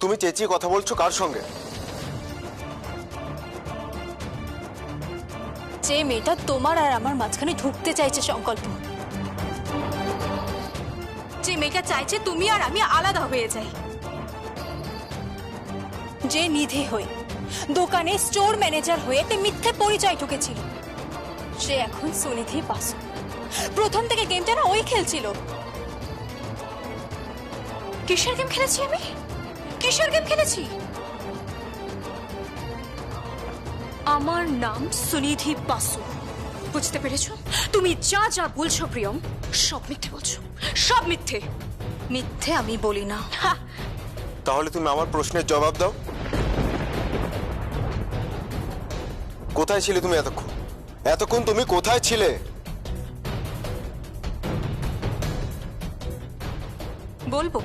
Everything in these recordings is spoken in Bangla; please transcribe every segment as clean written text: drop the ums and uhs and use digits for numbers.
তুমি চেঁচিয়ে কথা বলছো কার সঙ্গে? যে মেয়েটা তোমার আর আমার মাঝখানে ঢুকতে চাইছে সংকল্প, যে মেয়েটা চাইছে তুমি আর আমি আলাদা হয়ে যাই, যে নিধি হয়ে দোকানে স্টোর ম্যানেজার হয়ে তে মিথ্যে পরিচয় ঢুকেছিল, সে এখন সুনিধি বাসু। প্রথম থেকে গেমটা না ওই খেলছিল। কিসের গেম খেলেছি আমি? কিসের গেম খেলেছি? আমার নাম সুনিধি বাসু। বুঝতে পেরেছো? তুমি যা যা বলছো প্রিয়ম, সব মিথ্যে বলছো, সব মিথ্যে। মিথ্যে আমি বলি না। তাহলে তুমি আমার প্রশ্নের জবাব দাও। কোথায় ছিলে তুমি এতক্ষণ? এতক্ষণ তুমি কোথায় ছিলে? বলবো,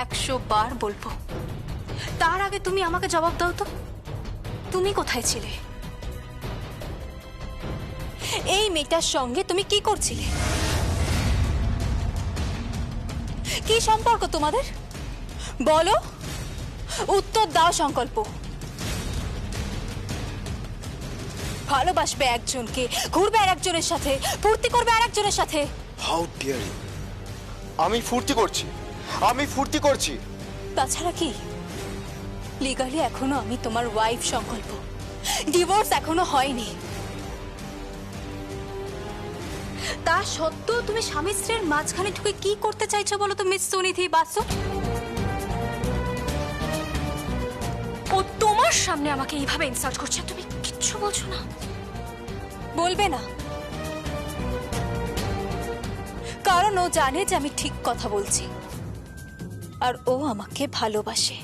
100 বার বলবো। তার আগে তুমি আমাকে জবাব দাও তো, তুমি কোথায় ছিলে? এই মেয়েটার সঙ্গে তুমি কি করছিলে? কি সম্পর্ক তোমাদের? বলো, উত্তর দাও সংকল্প। ভালোবাসবে একজনকে, ঘুরবে আর একজনের সাথে, ফুর্তি করবে আর একজনের সাথে। How dear you! আমি ফুর্তি করছি, আমি ফুর্তি করছি। তাছাড়া কি? লিগালি এখনো আমি তোমার ওয়াইফ সংকল্প, ডিভোর্স এখনো হয়নি। তা সত্ত্বেও তুমি স্বামী স্ত্রীর মাঝখানে ঢুকে কি করতে চাইছো বলো তো মিস সুনিধি বাসু? ও তোমার সামনে আমাকে এইভাবে ইনসাল্ট করছে, তুমি কিচ্ছু বলছো না? বলবে না, কারণ ও জানে যে আমি ঠিক কথা বলছি আর ও আমাকে ভালোবাসে।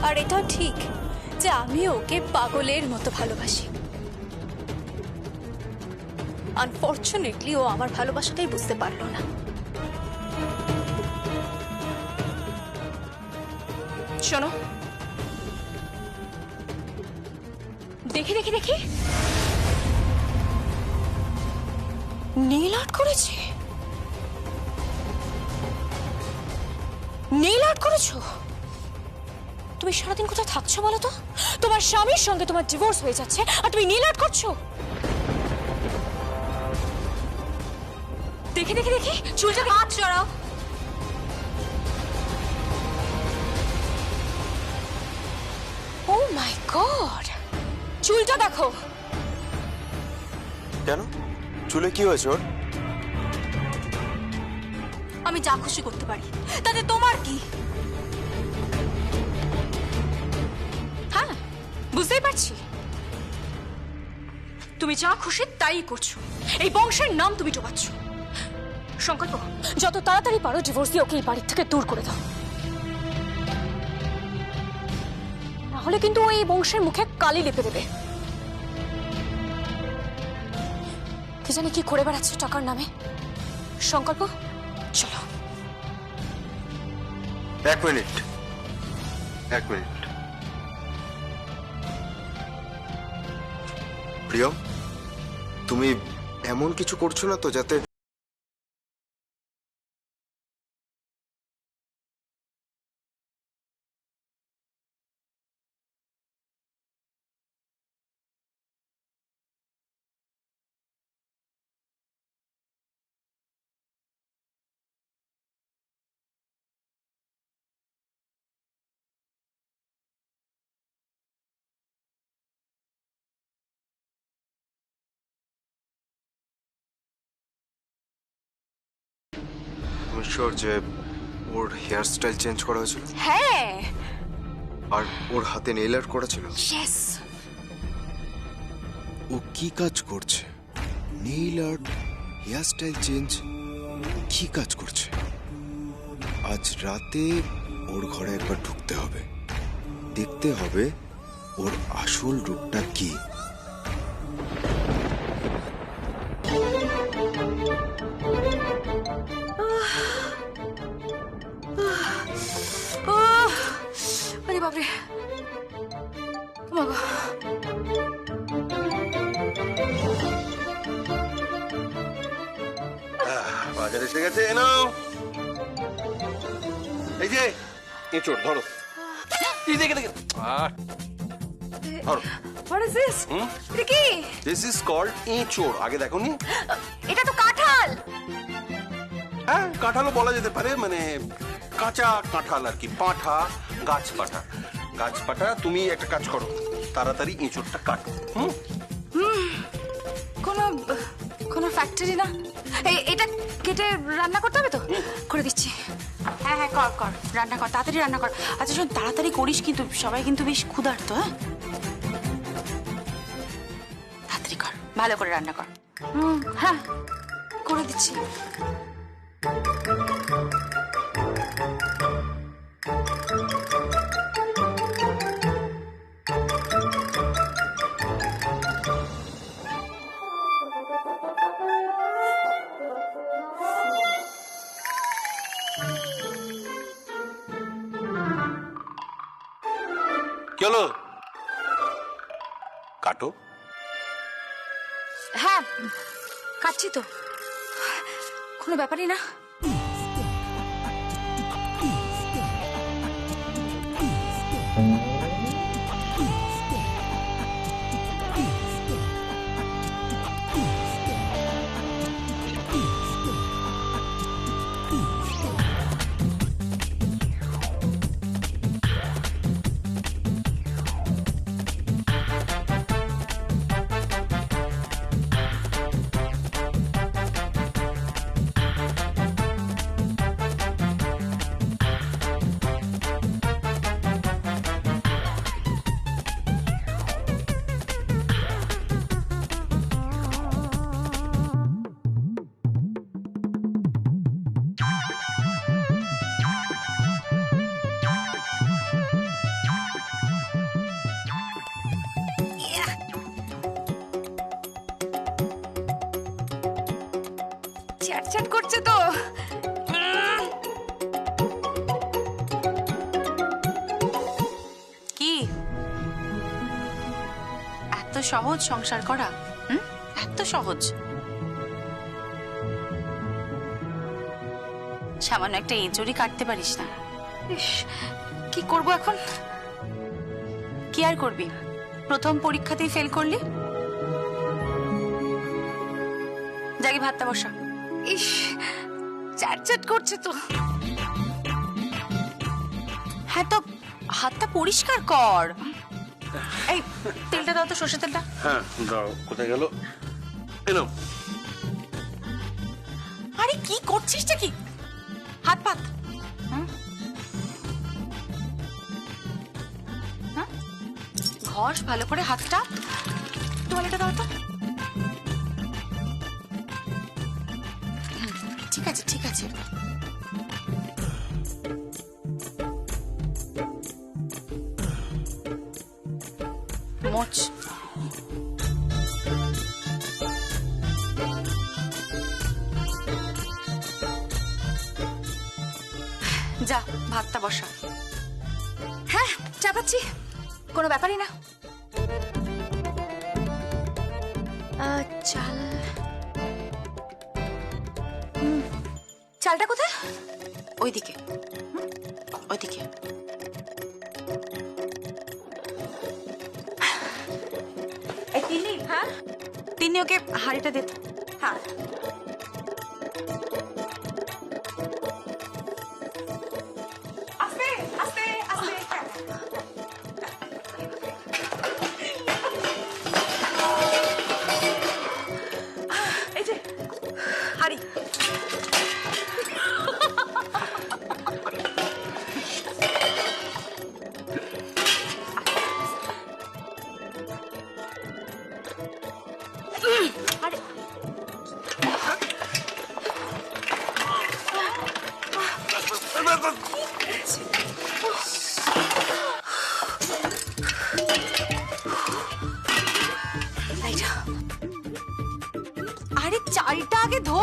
আর এটাও ঠিক যে আমি ওকে পাগলের মতো ভালোবাসি। আনফরচুনেটলি ও আমার ভালোবাসাটাই বুঝতে পারলো না। শোনো, দেখি দেখি দেখি, নীল আর্ট করেছে। নীল আর্ট করেছো? তুমি সারাদিন কোথায় থাকছো বলো তো? তোমার স্বামীর সঙ্গে তোমার ডিভোর্স হয়ে যাচ্ছে আর তুমি নীল আর্ট করছো? দেখি দেখি দেখি, চুলটা হাত চড়াও। ও মাই গড, চুলটা দেখো। কেন? চুলে কি হয়েছে ওর? আমি যা খুশি করতে পারি, তাতে তোমার কি? হ্যাঁ, বুঝতেই পারছি তুমি যা খুশি তাই করছো। এই বংশের নাম তুমি ডোবাচ্ছ। সংকল্প, যত তাড়াতাড়ি পারো ডিভোর্স দিয়ে ওকে এই বাড়ির থেকে দূর করে দাও, নাহলে কিন্তু ও এই বংশের মুখে কালি লেপে দেবে। কি জানি কি করে বেড়াচ্ছে টাকার নামে। সংকল্প, চলো। এক মিনিট, এক মিনিট। প্রিয়, তুমি এমন কিছু করছো না তো যাতে তুমি শিওর যে ওর হেয়ার স্টাইল চেঞ্জ করা হয়েছিল? হ্যাঁ। আর ওর হাতে নেইল আর্ট করা ছিল? ইয়েস। ও কি কাজ করছে? Nail art, hair style change, কি কাজ করছে? আজ রাতে ওর ঘরে একবার ঢুকতে হবে, দেখতে হবে ওর আসল রূপটা কি। আরে বাপরে, বাবা। বাজার এসে গেছে, নাও এই যে এঁচড় ধরো, এই দেখে দেখে ধরো। What is this? এটা কি? দিস ইজ কল্ড এঁচড়। আগে দেখো নি? এটা তো কাঁঠাল। হ্যাঁ, কাঁঠালও বলা যেতে পারে, মানে কাঁচা কাঁঠাল আর কি। পাঁঠা, গাছ পাঠা। গাছ পাঠা, তুমি একটা কাজ করো, তাড়াতাড়ি এঁচড়টা কাটো। কোনো কোনো ফ্যাক্টরি না? এটা কেটে রান্না করতে হবে তো? করে দিচ্ছি। হ্যাঁ হ্যাঁ, কর কর, রান্না কর, তাড়াতাড়ি রান্না কর। আচ্ছা শোন, তাড়াতাড়ি করিস কিন্তু, সবাই কিন্তু বেশ ক্ষুধার্ত। হ্যাঁ, তাড়াতাড়ি কর, ভালো করে রান্না কর। হ্যাঁ, করে দিচ্ছি। কি হলো? কাটো। হ্যাঁ, কাটছি তো, কোনো ব্যাপারই না। চ্যাটচ্যাট করছে তো। কি এত সহজ সংসার করা? এত সহজ? সামান্য একটা এঁচড়ই কাটতে পারিস না? ইস, কি করব এখন? কি আর করবি, প্রথম পরীক্ষাতেই ফেল করলি। জাগি ভাতটা বসা। ইস, চ্যাটচ্যাট করছে তো। হ্যাঁ, তো হাতটা পরিষ্কার কর। এই তেলটা দাও তো, সর্ষের তেলটা। হ্যাঁ দাও। কোথায় গেল? এলো। আরে কি করছিসটা কি? হাত পাত। ঘষ ভালো করে হাতটা। তোয়ালেটা দাও তো। ঠিক আছে ঠিক আছে। মোচ। যা ভাতটা বসা। হ্যাঁ, চাপাচ্ছি, কোনো ব্যাপারই না। চাল, চালটা কোথায়? ওইদিকে, ওইদিকে। তিন্নি, হ্যাঁ তিন্নি, ওকে হাঁড়িটা দে তো। হ্যাঁ, আস্তে আস্তে আস্তে। এই যে হাঁড়ি। আরে আরে চালটা আগে ধো।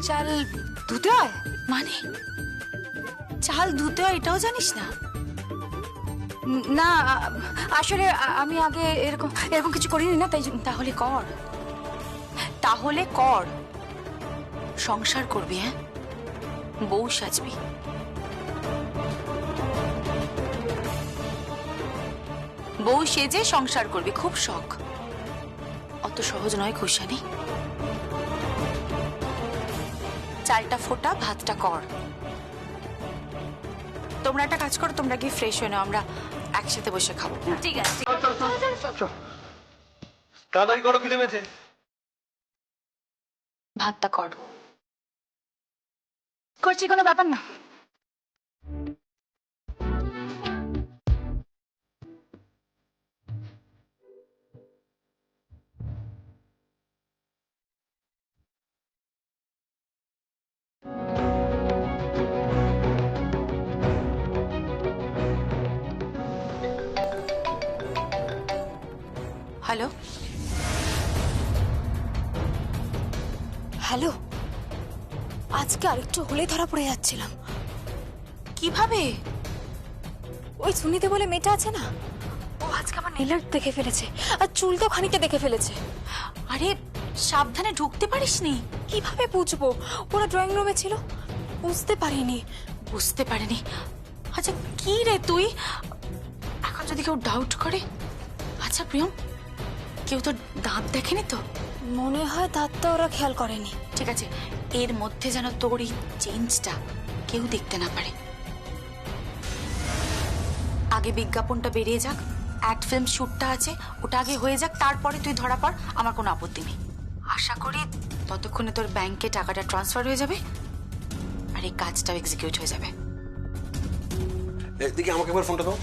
চাল ধুতে হয়? মানে চাল ধুতে হয় এটাও জানিস না? না, আসলে আমি আগে এরকম এরকম কিছু করিনি না, তাই তাহলে কর। তাহলে কর, সংসার করবি। হ্যাঁ, বউ সাজবি। বউ সেজে সংসার করবি, খুব শখ। অত সহজ নয় খুশানি। চালটা ফোটা, ভাতটা কর। তোমরা একটা কাজ করো, তোমরা গিয়ে ফ্রেশ হয়ে নাও, আমরা একসাথে বসে খাবো। ঠিক আছে, তাড়াতাড়ি করো, খিদে পেয়েছে। ভাতটা কর। করছি, কোনো ব্যাপার না। হ্যালো হ্যালো, আজকে আরেকটু হলেই ধরা পড়ে যাচ্ছিলাম। কিভাবে? ওই সুনিতে বলে মেয়েটা আছে না, ও আজকে আমার নেল আর্ট দেখে ফেলেছে, আর চুলটাও খানিকটা দেখে ফেলেছে। আরে সাবধানে ঢুকতে পারিসনি? কিভাবে বুঝবো? ওরা ড্রয়িং রুমে ছিল, বুঝতে পারিনি। বুঝতে পারিনি? আচ্ছা কি রে তুই, এখন যদি কেউ ডাউট করে? আচ্ছা প্রিয়ম, কেউ তো দাঁত দেখেনি তো? মনে হয় দাঁতটা ওরা খেয়াল করেনি। ঠিক আছে, এর মধ্যে যেন তোর এই চেঞ্জটা কেউ দেখতে না পারে। আগে বিজ্ঞাপনটা বেরিয়ে যাক, অ্যাড ফিল্ম শুটটা আছে, ওটা আগে হয়ে যাক, তারপরে তুই ধরা পড়, আমার কোনো আপত্তি নেই। আশা করি ততক্ষণে তোর ব্যাংকে টাকাটা ট্রান্সফার হয়ে যাবে আর এই কাজটাও এক্সিকিউট হয়ে যাবে। দেখি আমাকে একবার ফোনটা দাও।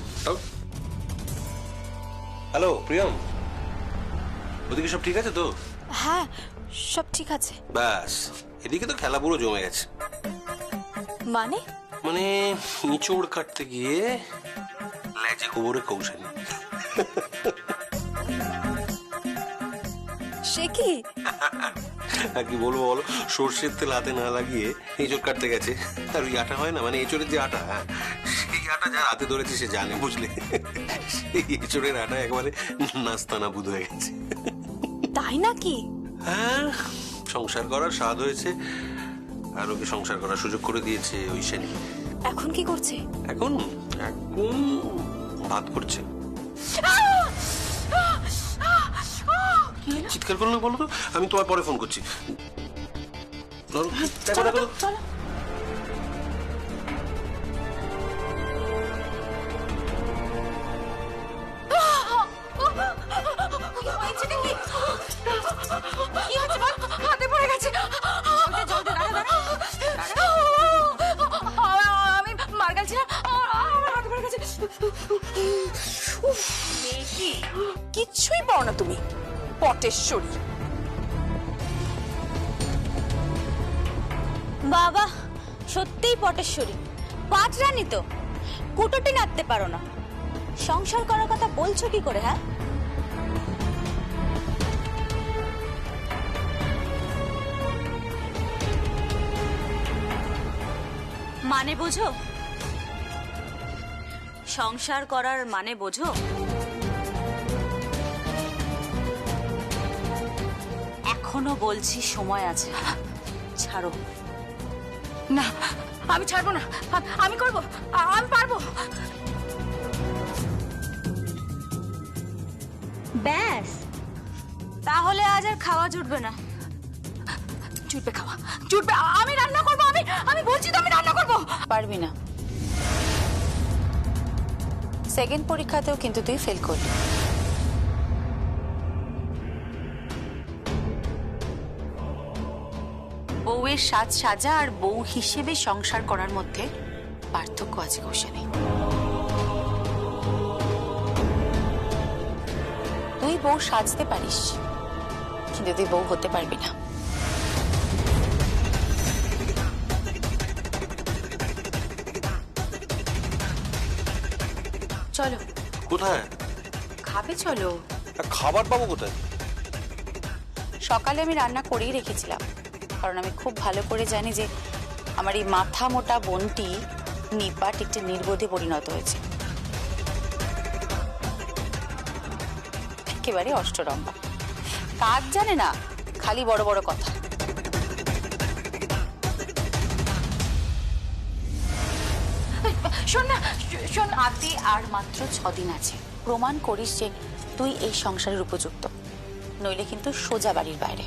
হ্যালো প্রিয়ম, ওদিকে সব ঠিক আছে তো? হ্যাঁ, সব ঠিক আছে। ব্যাস, এদিকে তো খেলা পুরো জমে গেছে। মানে মানে ইঁচড় কাটতে গিয়ে লেজে গোবরে কৌশানি। সে কি? আর কি বলবো বলো, সর্ষের তেল হাতে না লাগিয়ে এঁচড় কাটতে গেছে, আর ওই আটা হয় না, মানে এঁচড়ের যে আটা, হ্যাঁ সেই আটা যার হাতে ধরেছে সে জানে, বুঝলে? সেই এঁচড়ের আটা একবারে নাস্তানা বুধ হয়ে গেছে। তাই নাকি? হ্যাঁ, সংসার করার স্বাদ হয়েছে, আর ওকে সংসার করার সুযোগ করে দিয়েছে ওই শ্রেণী। এখন কি করছে? এখন এখন ভাত করছে। চিৎকার করলো বলো তো, আমি তোমার পরে ফোন করছি। ধরো, দেখো দেখো। চলো। কি হচ্ছে বল? হাতে পড়ে গেছে। আমি মার গেছিলাম, আমার হাতে পড়ে গেছে। কিচ্ছুই পাও না তুমি, পটেশ্বরী। বাবা, সত্যিই পটেশ্বরী, পাঁচ রানী তো, কুটোটি নাড়তে পারো না, সংসার করার কথা বলছো কি করে? হ্যাঁ, মানে বোঝো? সংসার করার মানে বোঝো? এখনো বলছি সময় আছে, ছাড়ো। না, আমি ছাড়বো না, আমি করবো, আমি পারবো। ব্যাস, তাহলে আজ আর খাওয়া জুটবে না। জুটবে খাওয়া, জুটবে। আমি রান্না করবো, আমি বলছি তো আমি রান্না করবো। পারবি না। সেকেন্ড পরীক্ষাতেও কিন্তু তুই ফেল করলি। বউয়ের সাজ সাজা আর বউ হিসেবে সংসার করার মধ্যে পার্থক্য আছে কৌশানী। তুই বউ সাজতে পারিস, কিন্তু তুই বউ হতে পারবি না। চলো। কোথায় খাবে? চলো। খাবার পাবো কোথায়? সকালে আমি রান্না করেই রেখেছিলাম, কারণ আমি খুব ভালো করে জানি যে আমার এই মাথা মোটা বোনটি নিপাট একটি নির্বোধে পরিণত হয়েছে, একেবারে অষ্টরম্ভা। কাজ জানে না, খালি বড় বড় কথা। শোন না, শোন, হাতে আর মাত্র 6 দিন আছে। প্রমাণ করিস যে তুই এই সংসারের উপযুক্ত, নইলে কিন্তু সোজা বাড়ির বাইরে।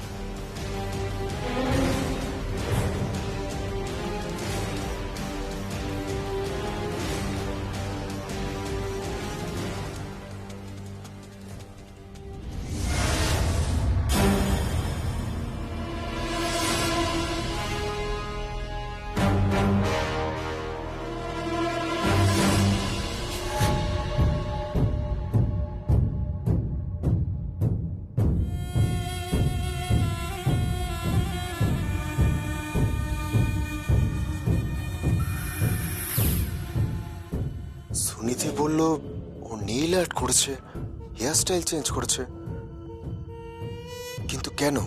সুনীতি বলল ও নেইল আর্ট করেছে, হেয়ার স্টাইল চেঞ্জ করেছে, কিন্তু কেন?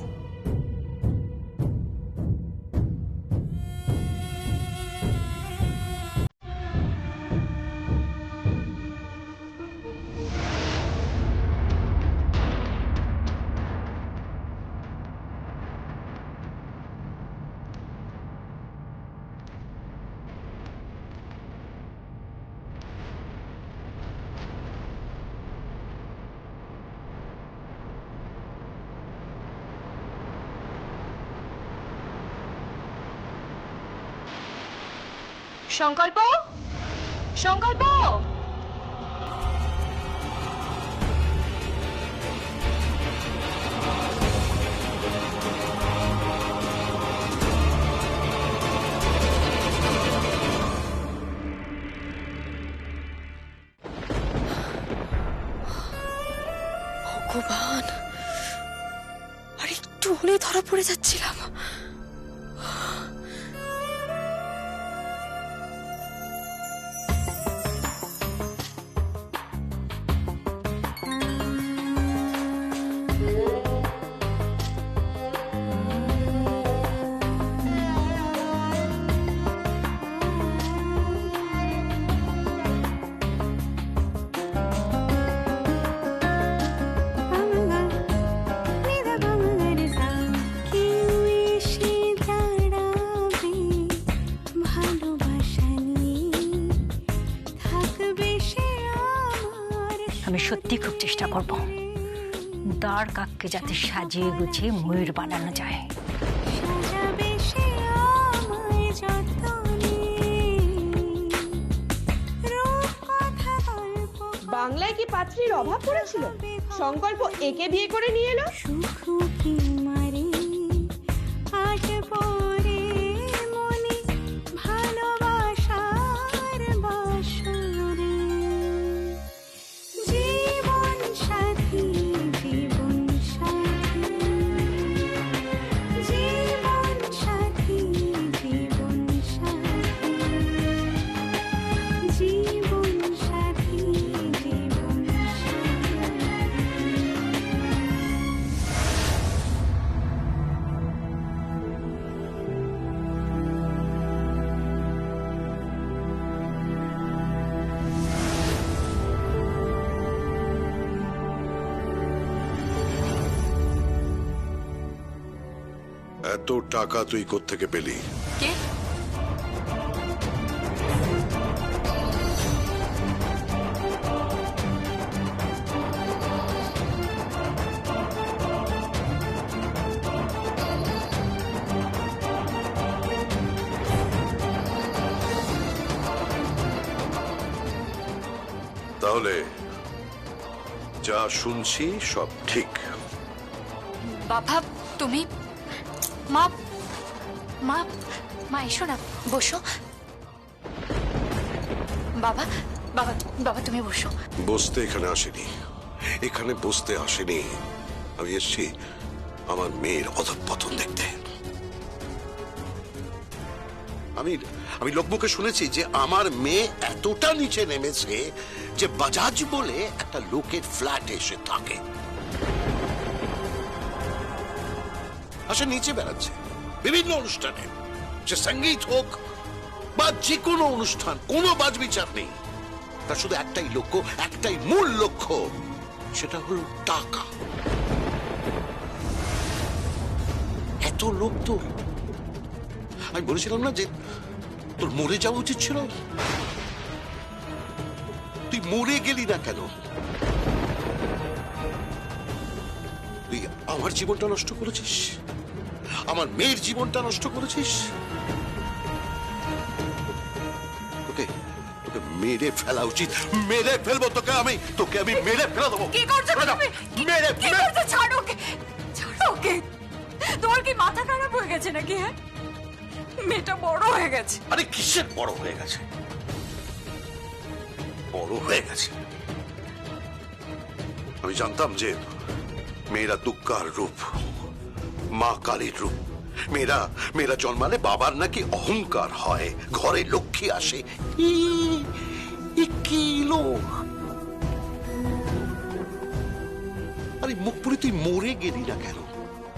সংকল্প, সংকল্প, ভগবান, আর একটু হলে ধরা পড়ে যাচ্ছিলাম। আমি সত্যি খুব চেষ্টা করব দাঁড় কাককে যাতে সাজিয়ে গুছিয়ে ময়ূর বানানো যায়। বাংলায় কি পাত্রীর অভাব পড়েছিল? সংকল্প একে বিয়ে করে নিয়ে এলো। এত টাকা তুই কোত্থেকে পেলি? কে? তাহলে যা শুনছি সব ঠিক। বাবা, তুমি মা, মা, মা এসো না, বসো। বাবা, বাবা, বাবা তুমি বসো। বসতে এখানে আসেনি, এখানে বসতে আসেনি। আমি এসছি আমার মেয়ের অধঃপতন দেখতে। আমি লোকমুখে শুনেছি যে আমার মেয়ে এতটা নিচে নেমেছে যে বাজাজ বলে একটা লোকের ফ্ল্যাটে এসে থাকে। আসে নিচে বেড়াচ্ছে বিভিন্ন অনুষ্ঠানে, সে সঙ্গীত হোক বা যে কোনো অনুষ্ঠান, কোনো বাজবিচার নেই। তার শুধু একটাই লক্ষ্য, একটাই মূল লক্ষ্য, সেটা হলো টাকা। এত লোক তো, আমি বলেছিলাম না যে তোর মরে যাওয়া উচিত ছিল, তুই মরে গেলি না কেন? তুই আমার জীবনটা নষ্ট করেছিস, আমার মেয়ের জীবনটা নষ্ট করেছিস। তোকে তোকে মেরে ফেলা উচিত, মেরে ফেলবো তোকে আমি, তোকে আমি মেরে ফেলা দেবো। কি করছো তুমি? মেরে কি করছো? ছাড়ো ওকে, ছাড়ো ওকে। তোমার কি মাথা খারাপ হয়ে গেছে নাকি? হ্যাঁ, মেয়েটা বড় হয়ে গেছে। আরে কিসের বড় হয়ে গেছে? বড় হয়ে গেছে। আমি জানতাম যে মেয়েরা দুর্গার রূপ, মা কালীর রূপ। মেয়েরা জন্মালে বাবার নাকি অহংকার হয়, ঘরে লক্ষ্মী আসে। কি লোক! আরে মুখ পুরি তুই মরে গেলি না কেন?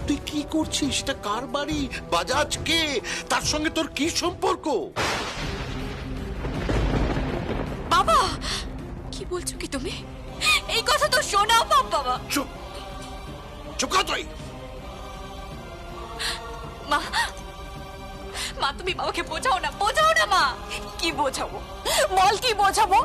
তুই কি করছিস? এটা কার বাড়ি? বাজাজ কে? তার সঙ্গে তোর কি সম্পর্ক? বাবা কি বলছো কি তুমি? এই কথা তো শোনাও বাবা। চুপ চুপ কর তুই। মা, মা তুমি বাবাকে বোঝাও না মা। কি বোঝাবো বল, কি বোঝাবো?